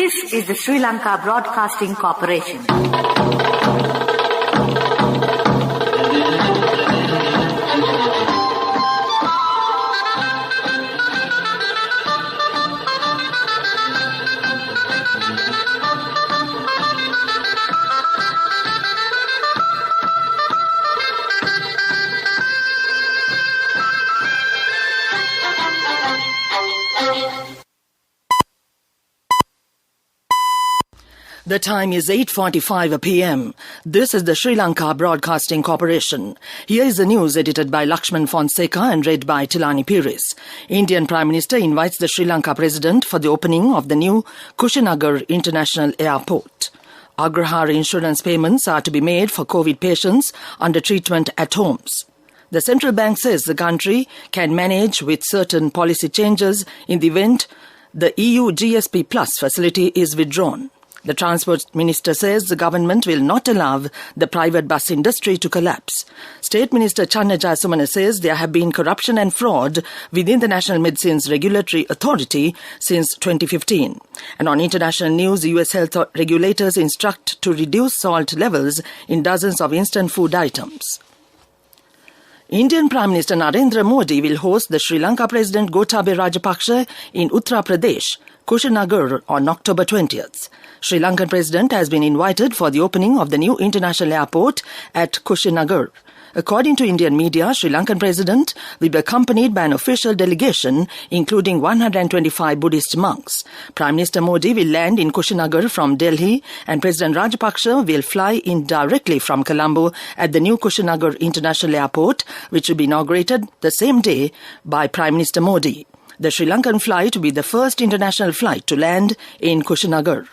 This is the Sri Lanka Broadcasting Corporation. The time is 8:45 p.m. This is the Sri Lanka Broadcasting Corporation. Here is the news edited by Lakshman Fonseca and read by Tilani Pires. Indian Prime Minister invites the Sri Lanka President for the opening of the new Kushinagar International Airport. Agrahara insurance payments are to be made for COVID patients under treatment at homes. The central bank says the country can manage with certain policy changes in the event the EU GSP Plus facility is withdrawn. The Transport Minister says the government will not allow the private bus industry to collapse. State Minister Channa Jayasumana says there have been corruption and fraud within the National Medicines Regulatory Authority since 2015. And on international news, US health regulators instruct to reduce salt levels in dozens of instant food items. Indian Prime Minister Narendra Modi will host the Sri Lanka President Gotabaya Rajapaksa in Uttar Pradesh, Kushinagar, on October 20th. Sri Lankan President has been invited for the opening of the new international airport at Kushinagar. According to Indian media, Sri Lankan President will be accompanied by an official delegation including 125 Buddhist monks. Prime Minister Modi will land in Kushinagar from Delhi and President Rajapaksa will fly in directly from Colombo at the new Kushinagar International Airport, which will be inaugurated the same day by Prime Minister Modi. The Sri Lankan flight will be the first international flight to land in Kushinagar.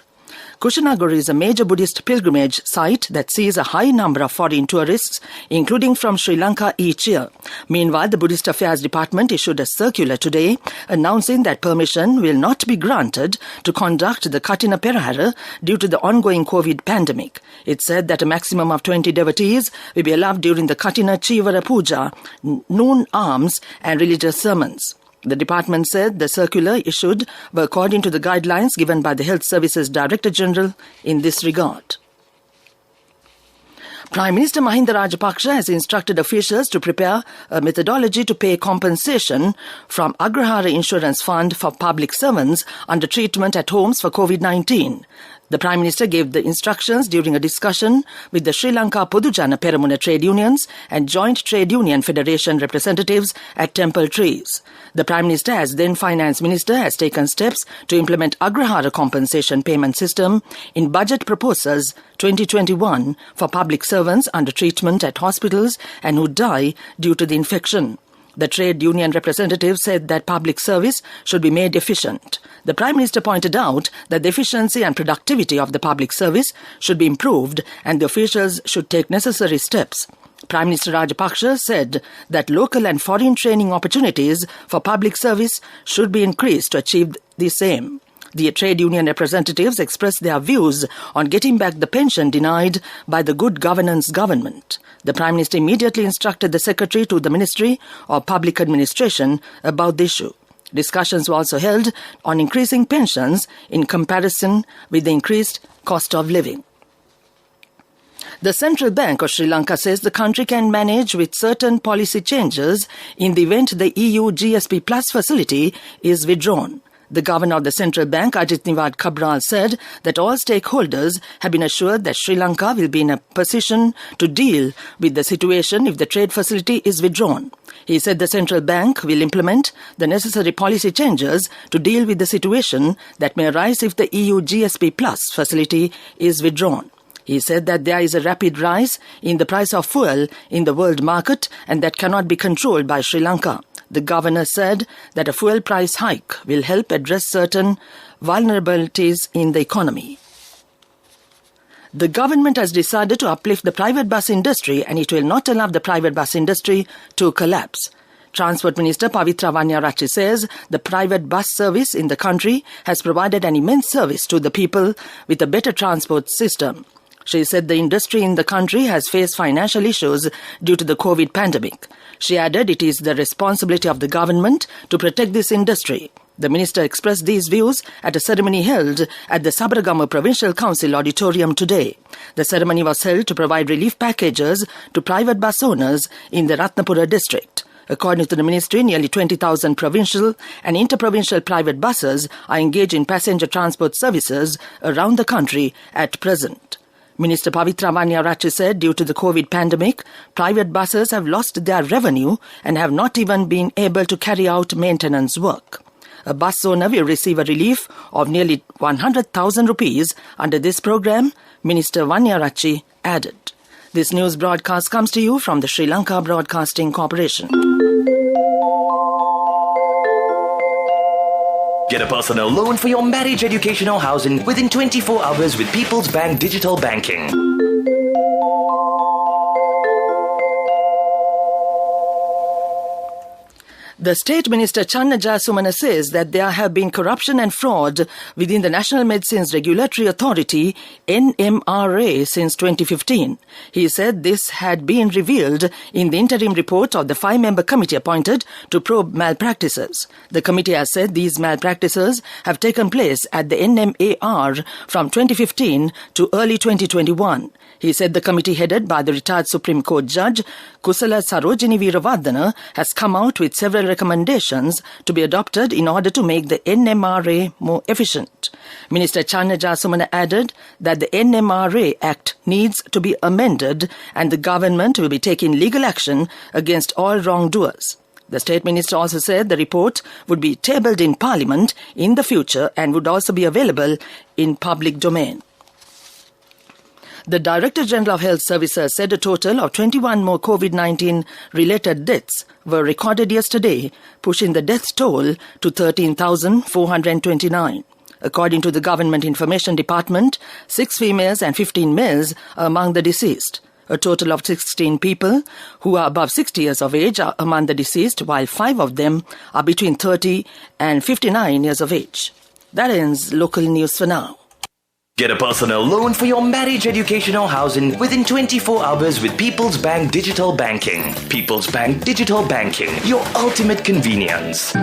Kushinagar is a major Buddhist pilgrimage site that sees a high number of foreign tourists, including from Sri Lanka each year. Meanwhile, the Buddhist Affairs Department issued a circular today announcing that permission will not be granted to conduct the Katina Perahara due to the ongoing COVID pandemic. It said that a maximum of 20 devotees will be allowed during the Katina Chivara Puja, noon alms and religious sermons. The department said the circular issued were according to the guidelines given by the Health Services Director General in this regard. Prime Minister Mahinda Rajapaksa has instructed officials to prepare a methodology to pay compensation from Agrahara Insurance Fund for public servants under treatment at homes for COVID-19. The Prime Minister gave the instructions during a discussion with the Sri Lanka Podujana Peramuna Trade Unions and Joint Trade Union Federation representatives at Temple Trees. The Prime Minister, as then Finance Minister, has taken steps to implement Agrahara compensation payment system in budget proposals 2021 for public servants under treatment at hospitals and who die due to the infection. The trade union representative said that public service should be made efficient. The Prime Minister pointed out that the efficiency and productivity of the public service should be improved and the officials should take necessary steps. Prime Minister Rajapaksa said that local and foreign training opportunities for public service should be increased to achieve this aim. The trade union representatives expressed their views on getting back the pension denied by the Good Governance government. The Prime Minister immediately instructed the Secretary to the Ministry of Public Administration about the issue. Discussions were also held on increasing pensions in comparison with the increased cost of living. The Central Bank of Sri Lanka says the country can manage with certain policy changes in the event the EU GSP Plus facility is withdrawn. The Governor of the Central Bank, Ajit Niwad Cabral, said that all stakeholders have been assured that Sri Lanka will be in a position to deal with the situation if the trade facility is withdrawn. He said the Central Bank will implement the necessary policy changes to deal with the situation that may arise if the EU GSP Plus facility is withdrawn. He said that there is a rapid rise in the price of fuel in the world market and that cannot be controlled by Sri Lanka. The governor said that a fuel price hike will help address certain vulnerabilities in the economy. The government has decided to uplift the private bus industry and it will not allow the private bus industry to collapse. Transport Minister Pavitra Vanyarachi says the private bus service in the country has provided an immense service to the people with a better transport system. She said the industry in the country has faced financial issues due to the COVID pandemic. She added it is the responsibility of the government to protect this industry. The minister expressed these views at a ceremony held at the Sabaragama Provincial Council Auditorium today. The ceremony was held to provide relief packages to private bus owners in the Ratnapura district. According to the ministry, nearly 20,000 provincial and interprovincial private buses are engaged in passenger transport services around the country at present. Minister Pavitra Vanyarachi said due to the COVID pandemic, private buses have lost their revenue and have not even been able to carry out maintenance work. A bus owner will receive a relief of nearly 100,000 rupees under this program, Minister Vanyarachi added. This news broadcast comes to you from the Sri Lanka Broadcasting Corporation. Get a personal loan for your marriage, education or housing within 24 hours with People's Bank Digital Banking. The State Minister Channa Jayasumana says that there have been corruption and fraud within the National Medicines Regulatory Authority, NMRA, since 2015. He said this had been revealed in the interim report of the 5-member committee appointed to probe malpractices. The committee has said these malpractices have taken place at the NMAR from 2015 to early 2021. He said the committee headed by the retired Supreme Court Judge Kusala Sarojini Veeravardhana has come out with several recommendations to be adopted in order to make the NMRA more efficient. Minister Channa Jayasumana added that the NMRA Act needs to be amended and the government will be taking legal action against all wrongdoers. The State Minister also said the report would be tabled in Parliament in the future and would also be available in public domain. The Director General of Health Services said a total of 21 more COVID-19 related deaths were recorded yesterday, pushing the death toll to 13,429. According to the Government Information Department, 6 females and 15 males are among the deceased. A total of 16 people who are above 60 years of age are among the deceased, while 5 of them are between 30 and 59 years of age. That ends local news for now. Get a personal loan for your marriage, education or housing within 24 hours with People's Bank Digital Banking. People's Bank Digital Banking, your ultimate convenience.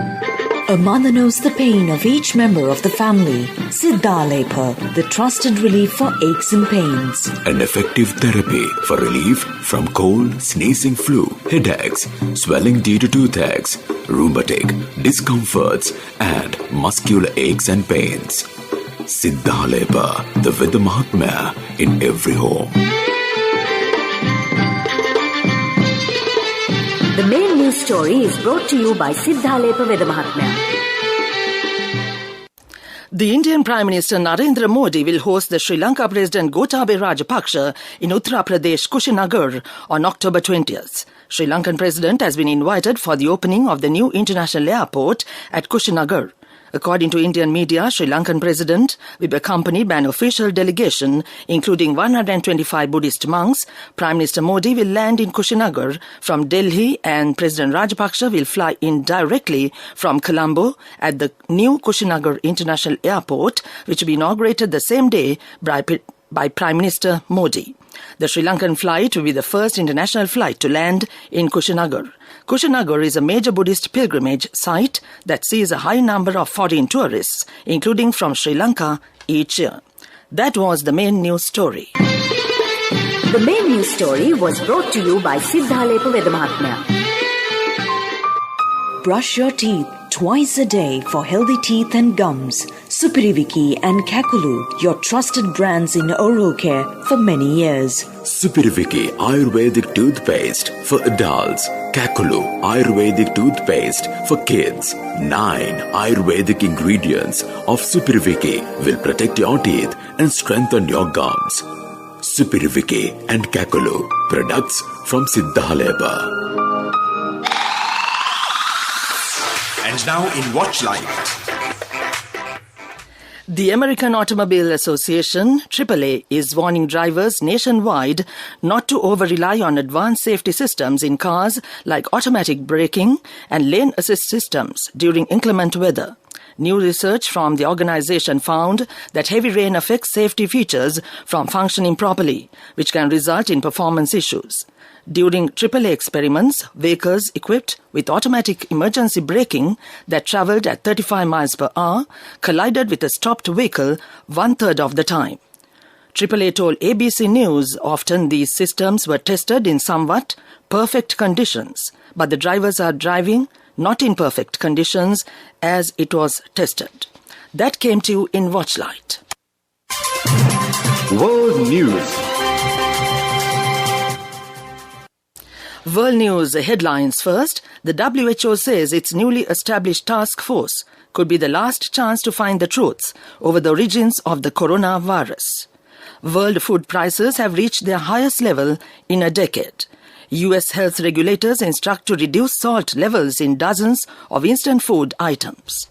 A mother knows the pain of each member of the family. Siddhalepa, the trusted relief for aches and pains. An effective therapy for relief from cold, sneezing, flu, headaches, swelling due to toothaches, rheumatic, discomforts and muscular aches and pains. Siddhalepa, the Veda Mahatmya in every home. The main news story is brought to you by Siddhalepa Veda Mahatmya. The Indian Prime Minister Narendra Modi will host the Sri Lanka President Gotabaya Rajapaksa in Uttar Pradesh, Kushinagar on October 20th. Sri Lankan President has been invited for the opening of the new international airport at Kushinagar. According to Indian media, Sri Lankan President will be accompanied by an official delegation, including 125 Buddhist monks. Prime Minister Modi will land in Kushinagar from Delhi and President Rajapaksa will fly in directly from Colombo at the new Kushinagar International Airport, which will be inaugurated the same day by Prime Minister Modi. The Sri Lankan flight will be the first international flight to land in Kushinagar. Kushinagar is a major Buddhist pilgrimage site that sees a high number of foreign tourists, including from Sri Lanka, each year. That was the main news story. The main news story was brought to you by Siddhalepa Veda Mahatmya. Brush your teeth twice a day for healthy teeth and gums. Supiriviki and Kakulu, your trusted brands in oral care for many years. Supiriviki Ayurvedic toothpaste for adults. Kakulu Ayurvedic toothpaste for kids. 9 Ayurvedic ingredients of Supiriviki will protect your teeth and strengthen your gums. Supiriviki and Kakulu, products from Siddhalepa. And now in Watch Live. The American Automobile Association, AAA, is warning drivers nationwide not to over-rely on advanced safety systems in cars like automatic braking and lane assist systems during inclement weather. New research from the organization found that heavy rain affects safety features from functioning properly, which can result in performance issues. During AAA experiments, vehicles equipped with automatic emergency braking that travelled at 35 miles per hour collided with a stopped vehicle one-third of the time. AAA told ABC News often these systems were tested in somewhat perfect conditions, but the drivers are driving not in perfect conditions as it was tested. That came to you in Watchlight. World News. World News headlines first. The WHO says its newly established task force could be the last chance to find the truths over the origins of the coronavirus. World food prices have reached their highest level in a decade. US health regulators instruct to reduce salt levels in dozens of instant food items.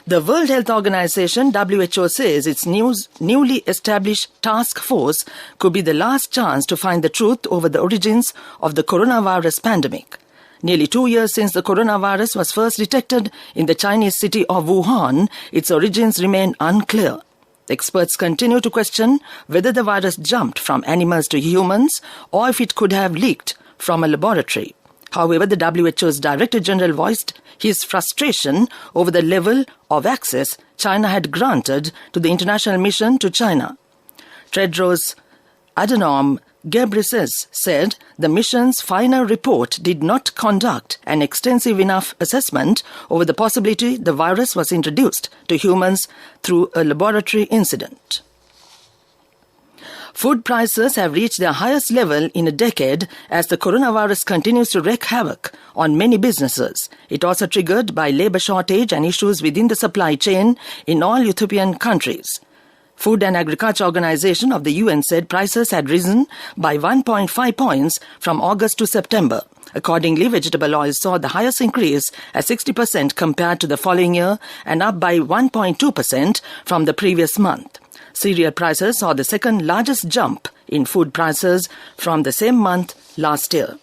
The World Health Organization, WHO, says its newly established task force could be the last chance to find the truth over the origins of the coronavirus pandemic. Nearly 2 years since the coronavirus was first detected in the Chinese city of Wuhan, its origins remain unclear. Experts continue to question whether the virus jumped from animals to humans or if it could have leaked from a laboratory. However, the WHO's Director General voiced his frustration over the level of access China had granted to the international mission to China. Tedros Adhanom Ghebreyesus said the mission's final report did not conduct an extensive enough assessment over the possibility the virus was introduced to humans through a laboratory incident. Food prices have reached their highest level in a decade as the coronavirus continues to wreak havoc on many businesses. It also triggered by labor shortage and issues within the supply chain in all European countries. Food and Agriculture Organization of the UN said prices had risen by 1.5 points from August to September. Accordingly, vegetable oil saw the highest increase at 60% compared to the following year and up by 1.2% from the previous month. Cereal prices saw the second largest jump in food prices from the same month last year.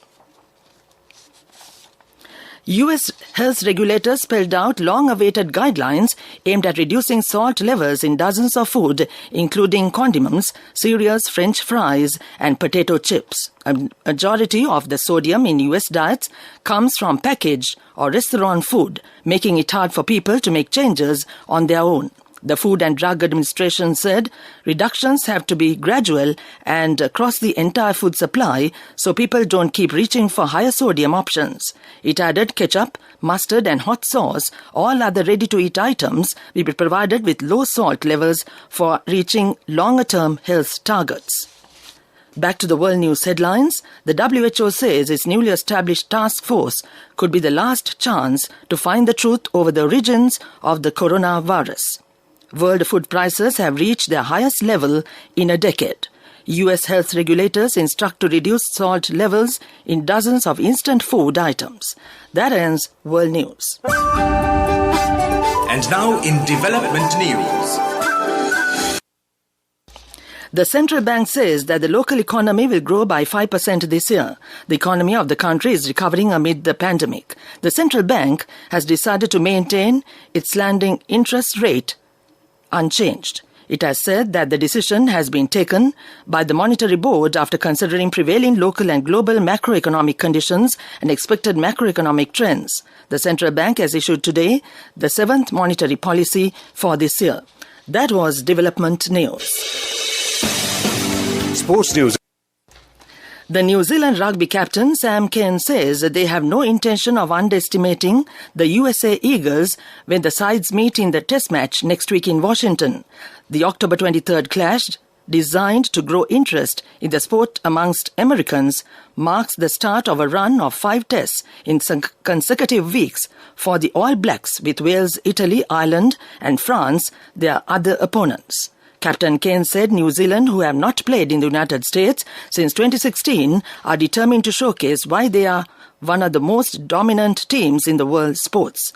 US health regulators spelled out long-awaited guidelines aimed at reducing salt levels in dozens of food, including condiments, cereals, French fries, and potato chips. A majority of the sodium in US diets comes from packaged or restaurant food, making it hard for people to make changes on their own. The Food and Drug Administration said reductions have to be gradual and across the entire food supply so people don't keep reaching for higher sodium options. It added ketchup, mustard and hot sauce, all other ready-to-eat items will be provided with low salt levels for reaching longer-term health targets. Back to the world news headlines. The WHO says its newly established task force could be the last chance to find the truth over the origins of the coronavirus. World food prices have reached their highest level in a decade. US health regulators instruct to reduce salt levels in dozens of instant food items. That ends World News. And now in development news. The central bank says that the local economy will grow by 5% this year. The economy of the country is recovering amid the pandemic. The central bank has decided to maintain its landing interest rate unchanged. It has said that the decision has been taken by the Monetary Board after considering prevailing local and global macroeconomic conditions and expected macroeconomic trends. The central bank has issued today the 7th monetary policy for this year. That was development news. Sports news. The New Zealand rugby captain Sam Cane says that they have no intention of underestimating the USA Eagles when the sides meet in the test match next week in Washington. The October 23rd clash, designed to grow interest in the sport amongst Americans, marks the start of a run of 5 tests in consecutive weeks for the All Blacks, with Wales, Italy, Ireland and France their other opponents. Captain Cane said New Zealand, who have not played in the United States since 2016, are determined to showcase why they are one of the most dominant teams in the world sports.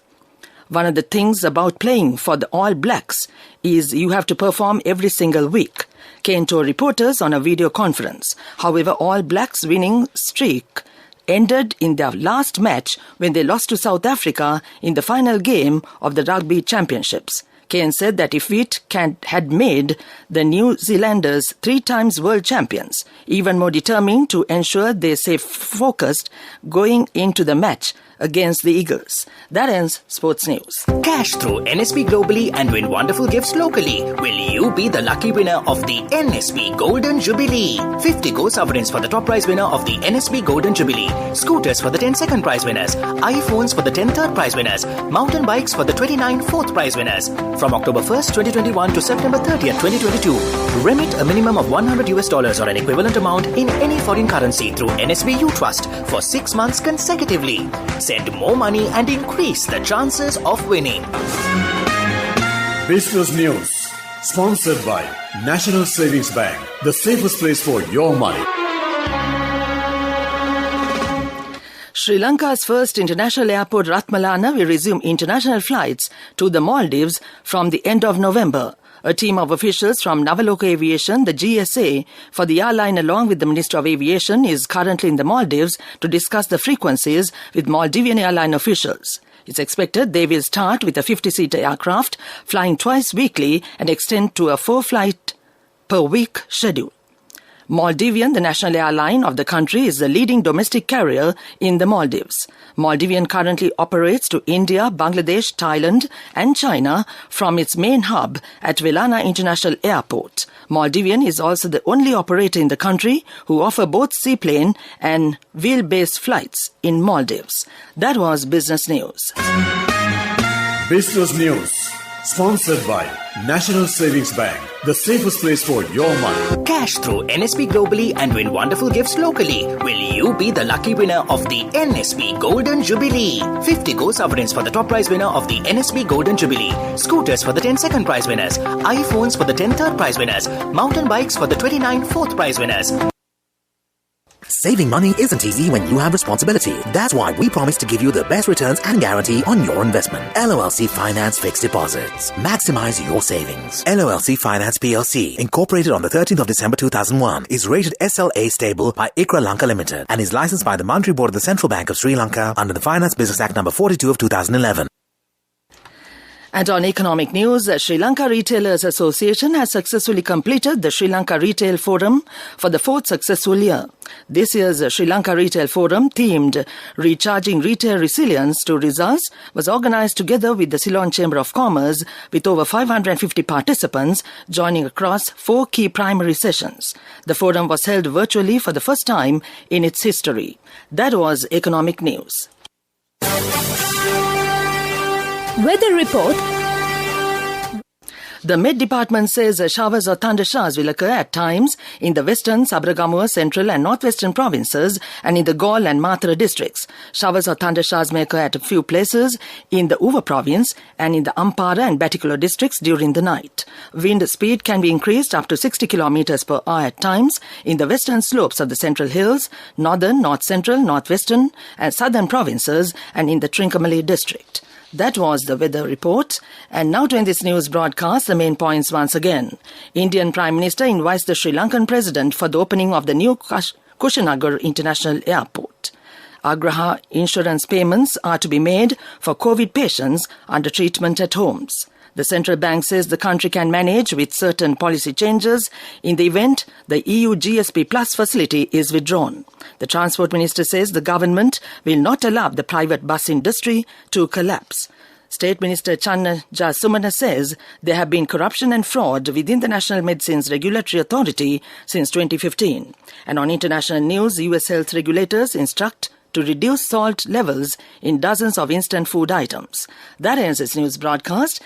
One of the things about playing for the All Blacks is you have to perform every single week, Cane told reporters on a video conference. However, All Blacks' winning streak ended in their last match when they lost to South Africa in the final game of the Rugby Championships. Kane said that defeat had made the New Zealanders 3 times world champions, even more determined to ensure they stay focused going into the match against the Eagles. That ends Sports News. Cash through NSB globally and win wonderful gifts locally. Will you be the lucky winner of the NSB Golden Jubilee? 50 gold sovereigns for the top prize winner of the NSB Golden Jubilee. Scooters for the 10 second prize winners. iPhones for the 10 third prize winners. Mountain bikes for the 29 fourth prize winners. From October 1st, 2021 to September 30th, 2022. Remit a minimum of $100 or an equivalent amount in any foreign currency through NSB U Trust for 6 months consecutively. Send more money and increase the chances of winning. Business News, sponsored by National Savings Bank, the safest place for your money. Sri Lanka's first international airport, Ratmalana, will resume international flights to the Maldives from the end of November. A team of officials from Navaloka Aviation, the GSA, for the airline along with the Minister of Aviation is currently in the Maldives to discuss the frequencies with Maldivian airline officials. It's expected they will start with a 50-seater aircraft flying twice weekly and extend to a 4-flight per week schedule. Maldivian, the national airline of the country, is the leading domestic carrier in the Maldives. Maldivian currently operates to India, Bangladesh, Thailand and China from its main hub at Velana International Airport. Maldivian is also the only operator in the country who offer both seaplane and wheel-based flights in Maldives. That was Business News. Business News, sponsored by National Savings Bank, the safest place for your money. Cash through NSB globally and win wonderful gifts locally. Will you be the lucky winner of the NSB Golden Jubilee? 50 gold sovereigns for the top prize winner of the NSB Golden Jubilee. Scooters for the 10 second prize winners. iPhones for the 10 third prize winners. Mountain bikes for the 29 fourth prize winners. Saving money isn't easy when you have responsibility. That's why we promise to give you the best returns and guarantee on your investment. LOLC Finance Fixed Deposits. Maximize your savings. LOLC Finance PLC, incorporated on the 13th of December 2001, is rated SLA stable by ICRA Lanka Limited and is licensed by the Monetary Board of the Central Bank of Sri Lanka under the Finance Business Act No. 42 of 2011. And on economic news, the Sri Lanka Retailers Association has successfully completed the Sri Lanka Retail Forum for the 4th successful year. This year's Sri Lanka Retail Forum, themed Recharging Retail Resilience to Results, was organized together with the Ceylon Chamber of Commerce with over 550 participants joining across 4 key primary sessions. The forum was held virtually for the first time in its history. That was economic news. Weather report. The Met Department says showers or thundershowers will occur at times in the western, Sabragamua, central and northwestern provinces and in the Galle and Mathura districts. Showers or thundershowers may occur at a few places in the Uva province and in the Ampara and Batticaloa districts during the night. Wind speed can be increased up to 60 kilometers per hour at times in the western slopes of the Central Hills, northern, north-central, northwestern and southern provinces and in the Trincomalee district. That was the weather report. And now to end this news broadcast, the main points once again. Indian Prime Minister invites the Sri Lankan President for the opening of the new Kushinagar International Airport. Agraha insurance payments are to be made for COVID patients under treatment at homes. The central bank says the country can manage with certain policy changes in the event the EU GSP Plus facility is withdrawn. The Transport Minister says the government will not allow the private bus industry to collapse. State Minister Channa Jasumana says there have been corruption and fraud within the National Medicines Regulatory Authority since 2015. And on international news, US health regulators instruct to reduce salt levels in dozens of instant food items. That ends this news broadcast.